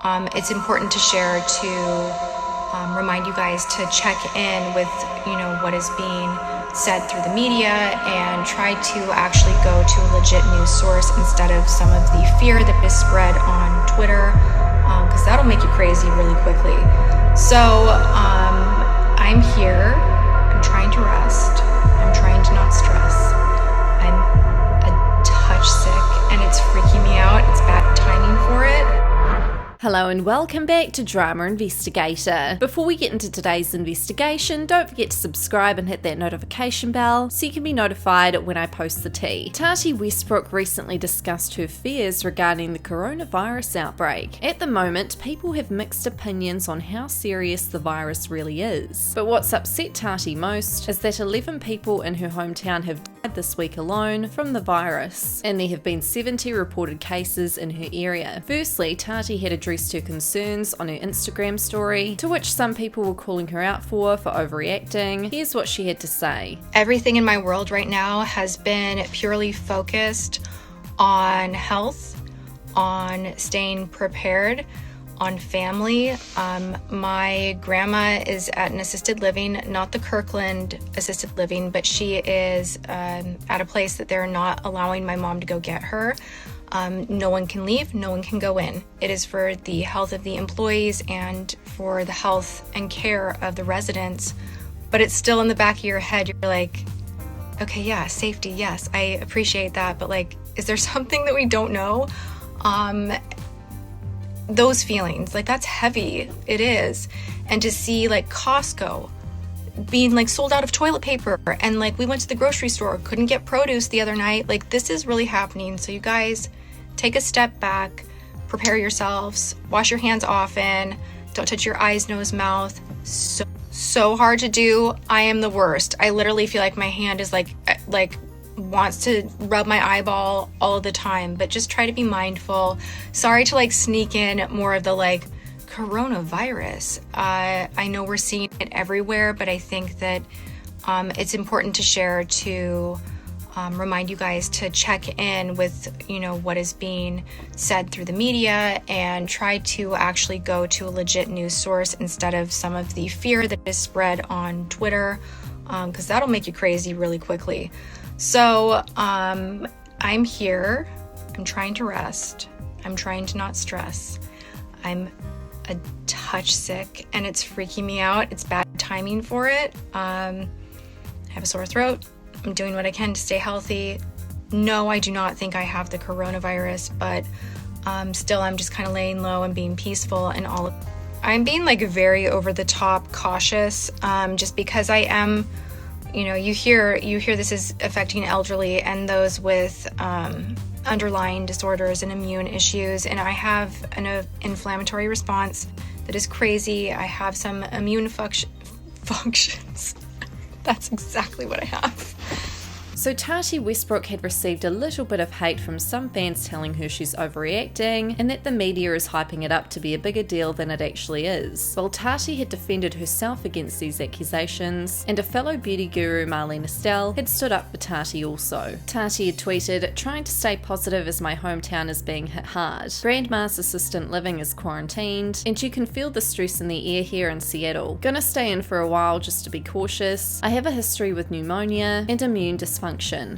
It's important to share to remind you guys to check in with, what is being said through the media and try to actually go to a legit news source instead of some of the fear that is spread on Twitter, because that'll make you crazy really quickly. So I'm here. I'm trying to rest. I'm trying to not stress. I'm a touch sick and it's freaking me out. It's bad timing for it. Hello and welcome back to Drama Investigator. Before we get into today's investigation, don't forget to subscribe and hit that notification bell so you can be notified when I post the tea. Tati Westbrook recently discussed her fears regarding the coronavirus outbreak. At the moment, people have mixed opinions on how serious the virus really is. But what's upset Tati most is that 11 people in her hometown have died this week alone from the virus, and there have been 70 reported cases in her area. Firstly, Tati had addressed her concerns on her Instagram story, to which some people were calling her out for overreacting. Here's what she had to say. Everything in my world right now has been purely focused on health, on staying prepared, on family. My grandma is at an assisted living, not the Kirkland assisted living, but she is at a place that they're not allowing my mom to go get her. No one can leave, no one can go in. It is for the health of the employees and for the health and care of the residents. But it's still in the back of your head. You're like, okay, yeah, safety, yes, I appreciate that. But like, is there something that we don't know? Those feelings, like that's heavy. It is. And to see like Costco being like sold out of toilet paper, and like we went to the grocery store, couldn't get produce the other night. Like this is really happening. So you guys take a step back, prepare yourselves, wash your hands often, don't touch your eyes, nose, mouth. So hard to do. I am the worst. I literally feel like my hand is like wants to rub my eyeball all the time, but just try to be mindful. Sorry to like sneak in more of the like coronavirus. I know we're seeing it everywhere, but I think that it's important to share to remind you guys to check in with, what is being said through the media and try to actually go to a legit news source instead of some of the fear that is spread on Twitter, because that'll make you crazy really quickly. So I'm here. I'm trying to rest. I'm trying to not stress. I'm a touch sick and it's freaking me out. It's bad timing for it. I have a sore throat. I'm doing what I can to stay healthy. No, I do not think I have the coronavirus, but still I'm just kind of laying low and being peaceful and all. I'm being like very over the top cautious, just because I am, you hear this is affecting elderly and those with underlying disorders and immune issues, and I have an inflammatory response that is crazy. I have some immune functions. That's exactly what I have. So Tati Westbrook had received a little bit of hate from some fans telling her she's overreacting and that the media is hyping it up to be a bigger deal than it actually is. Well, Tati had defended herself against these accusations, and a fellow beauty guru, Marlene Estelle, had stood up for Tati also. Tati had tweeted, "Trying to stay positive as my hometown is being hit hard. Grandma's assistant living is quarantined, and you can feel the stress in the air here in Seattle. Gonna stay in for a while just to be cautious. I have a history with pneumonia and immune dysfunction.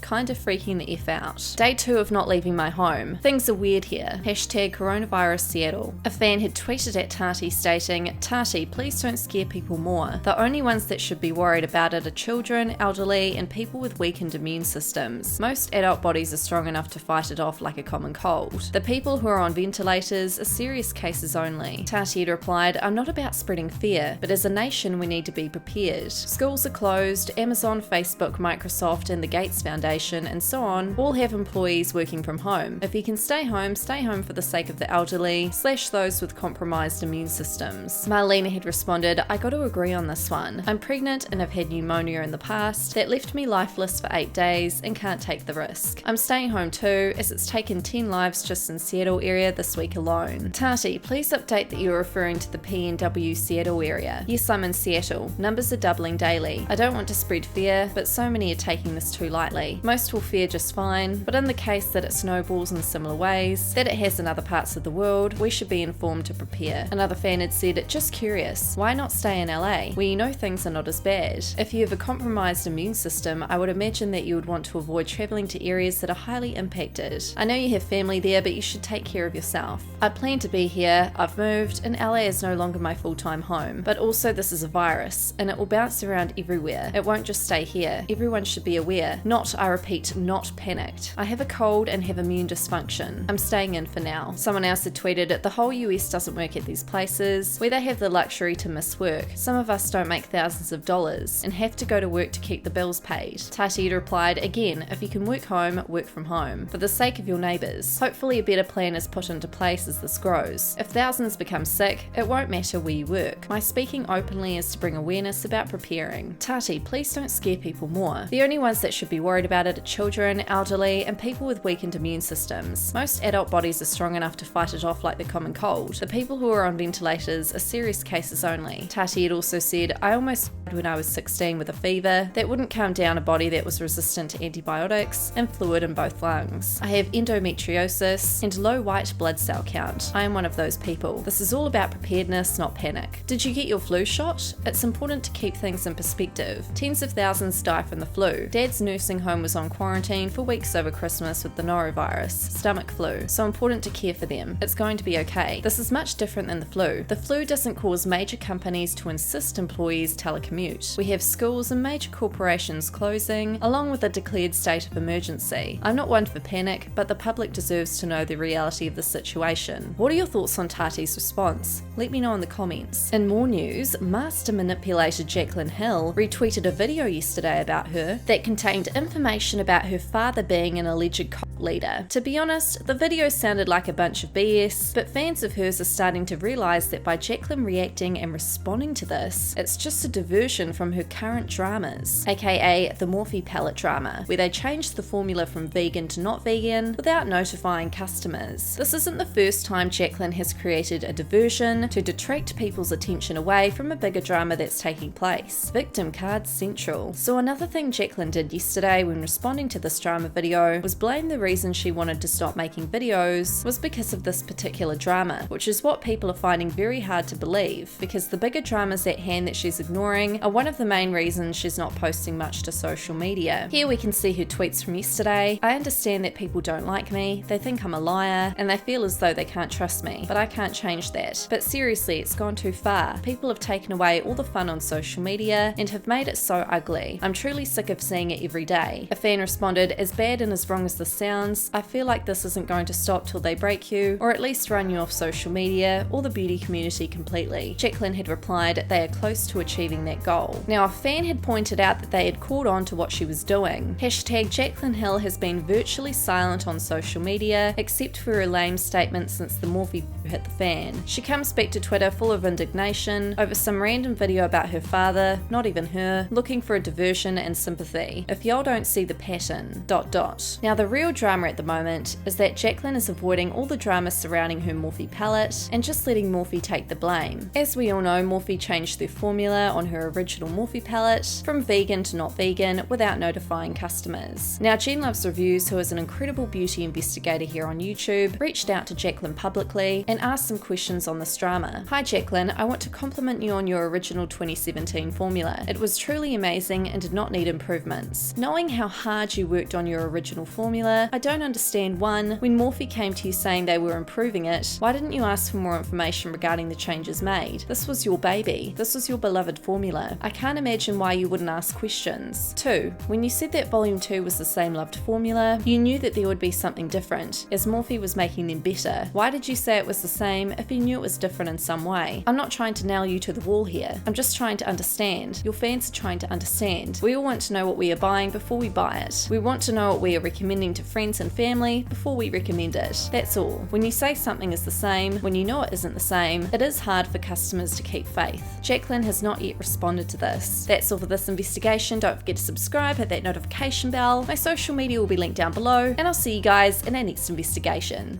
Kind of freaking the F out. Day 2 of not leaving my home. Things are weird here. Hashtag coronavirus Seattle." A fan had tweeted at Tati stating, "Tati, please don't scare people more. The only ones that should be worried about it are children, elderly, and people with weakened immune systems. Most adult bodies are strong enough to fight it off like a common cold. The people who are on ventilators are serious cases only." Tati had replied, "I'm not about spreading fear, but as a nation we need to be prepared. Schools are closed, Amazon, Facebook, Microsoft, and the Gates Foundation, and so on, all have employees working from home. If you can stay home for the sake of the elderly / those with compromised immune systems." Marlena had responded, "I got to agree on this one. I'm pregnant and I've had pneumonia in the past that left me lifeless for 8 days and can't take the risk. I'm staying home too, as it's taken 10 lives just in Seattle area this week alone. Tati, please update that you're referring to the PNW Seattle area. Yes, I'm in Seattle. Numbers are doubling daily. I don't want to spread fear, but so many are taking this too too lightly. Most will fare just fine, but in the case that it snowballs in similar ways that it has in other parts of the world, we should be informed to prepare. Another fan had said, just curious, why not stay in LA, where you know things are not as bad? If you have a compromised immune system, I would imagine that you would want to avoid travelling to areas that are highly impacted. I know you have family there, but you should take care of yourself. I plan to be here, I've moved, and LA is no longer my full-time home. But also this is a virus, and it will bounce around everywhere. It won't just stay here. Everyone should be aware. Not, I repeat, not panicked. I have a cold and have immune dysfunction. I'm staying in for now. Someone else had tweeted, the whole US doesn't work at these places where they have the luxury to miss work. Some of us don't make thousands of dollars and have to go to work to keep the bills paid. Tati had replied, again, if you can work home, work from home. For the sake of your neighbours. Hopefully a better plan is put into place as this grows. If thousands become sick, it won't matter where you work. My speaking openly is to bring awareness about preparing. Tati, please don't scare people more. The only ones that should be worried about it are children, elderly, and people with weakened immune systems. Most adult bodies are strong enough to fight it off like the common cold. The people who are on ventilators are serious cases only. Tati had also said, I almost died when I was 16 with a fever that wouldn't calm down a body that was resistant to antibiotics and fluid in both lungs. I have endometriosis and low white blood cell count. I am one of those people. This is all about preparedness, not panic. Did you get your flu shot? It's important to keep things in perspective. Tens of thousands die from the flu. Dad's nursing home was on quarantine for weeks over Christmas with the norovirus, stomach flu, so important to care for them. It's going to be okay. This is much different than the flu. The flu doesn't cause major companies to insist employees telecommute. We have schools and major corporations closing, along with a declared state of emergency. I'm not one for panic, but the public deserves to know the reality of the situation. What are your thoughts on Tati's response? Let me know in the comments. In more news, master manipulator Jaclyn Hill retweeted a video yesterday about her that contained information about her father being an alleged cult leader. To be honest, the video sounded like a bunch of BS, but fans of hers are starting to realise that by Jaclyn reacting and responding to this, it's just a diversion from her current dramas, aka the Morphe palette drama, where they changed the formula from vegan to not vegan without notifying customers. This isn't the first time Jaclyn has created a diversion to detract people's attention away from a bigger drama that's taking place. Victim card central. So another thing Jaclyn did yesterday when responding to this drama video was blame the reason she wanted to stop making videos was because of this particular drama, which is what people are finding very hard to believe, because the bigger dramas at hand that she's ignoring are one of the main reasons she's not posting much to social media. Here we can see her tweets from yesterday. I understand that people don't like me, they think I'm a liar, and they feel as though they can't trust me, but I can't change that. But seriously, it's gone too far. People have taken away all the fun on social media and have made it so ugly. I'm truly sick of seeing it every day. A fan responded, as bad and as wrong as this sounds, I feel like this isn't going to stop till they break you, or at least run you off social media or the beauty community completely. Jaclyn had replied, they are close to achieving that goal. Now a fan had pointed out that they had caught on to what she was doing. Hashtag Jaclyn Hill has been virtually silent on social media, except for her lame statement since the Morphe hit the fan. She comes back to Twitter full of indignation over some random video about her father, not even her, looking for a diversion and sympathy. If y'all don't see the pattern, ... Now the real drama at the moment is that Jaclyn is avoiding all the drama surrounding her Morphe palette and just letting Morphe take the blame. As we all know, Morphe changed their formula on her original Morphe palette from vegan to not vegan without notifying customers. Now Jen Loves Reviews, who is an incredible beauty investigator here on YouTube, reached out to Jaclyn publicly and asked some questions on this drama. Hi Jaclyn, I want to compliment you on your original 2017 formula. It was truly amazing and did not need improvements. Knowing how hard you worked on your original formula, I don't understand, one, when Morphe came to you saying they were improving it, why didn't you ask for more information regarding the changes made? This was your baby. This was your beloved formula. I can't imagine why you wouldn't ask questions. 2, when you said that Volume 2 was the same loved formula, you knew that there would be something different, as Morphe was making them better. Why did you say it was the same if you knew it was different in some way? I'm not trying to nail you to the wall here. I'm just trying to understand. Your fans are trying to understand. We all want to know what we are buying before we buy it. We want to know what we are recommending to friends and family before we recommend it. That's all. When you say something is the same, when you know it isn't the same, it is hard for customers to keep faith. Jaclyn has not yet responded to this. That's all for this investigation. Don't forget to subscribe, hit that notification bell. My social media will be linked down below, and I'll see you guys in our next investigation.